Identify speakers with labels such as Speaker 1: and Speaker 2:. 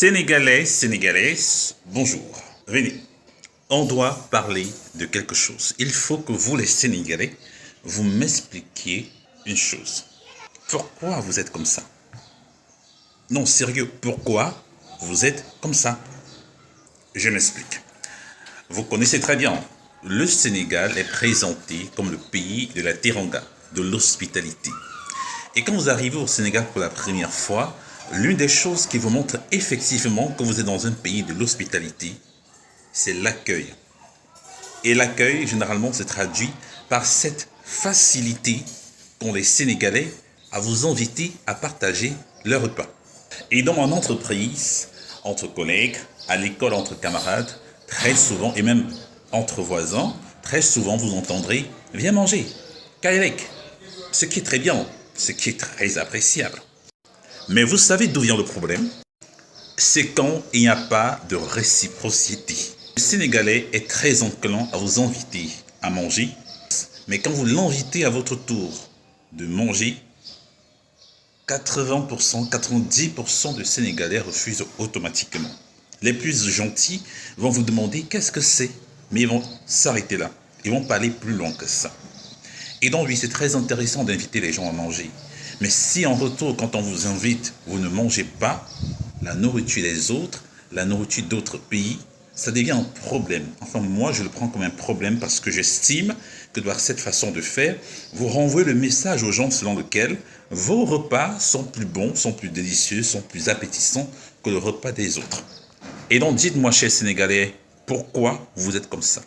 Speaker 1: Sénégalais, Sénégalaises, bonjour. Venez, on doit parler de quelque chose. Il faut que vous, les Sénégalais, vous m'expliquiez une chose. Pourquoi vous êtes comme ça? Non, sérieux, pourquoi vous êtes comme ça? Je m'explique. Vous connaissez très bien, le Sénégal est présenté comme le pays de la teranga, de l'hospitalité. Et quand vous arrivez au Sénégal pour la première fois, l'une des choses qui vous montre effectivement que vous êtes dans un pays de l'hospitalité, c'est l'accueil. Et l'accueil, généralement, se traduit par cette facilité qu'ont les Sénégalais à vous inviter à partager leur repas. Et dans mon entreprise, entre collègues, à l'école, entre camarades, très souvent, et même entre voisins, très souvent vous entendrez « Viens manger, Kaelek », ce qui est très bien, ce qui est très appréciable. Mais vous savez d'où vient le problème? C'est quand il n'y a pas de réciprocité. Le Sénégalais est très enclin à vous inviter à manger, mais quand vous l'invitez à votre tour de manger, 80%, 90% de Sénégalais refusent automatiquement. Les plus gentils vont vous demander qu'est-ce que c'est, mais ils vont s'arrêter là. Ils vont pas aller plus loin que ça. Et donc oui, c'est très intéressant d'inviter les gens à manger. Mais si en retour, quand on vous invite, vous ne mangez pas la nourriture des autres, la nourriture d'autres pays, ça devient un problème. Enfin, moi, je le prends comme un problème parce que j'estime que par cette façon de faire, vous renvoyez le message aux gens selon lequel vos repas sont plus bons, sont plus délicieux, sont plus appétissants que le repas des autres. Et donc, dites-moi, chers Sénégalais, pourquoi vous êtes comme ça?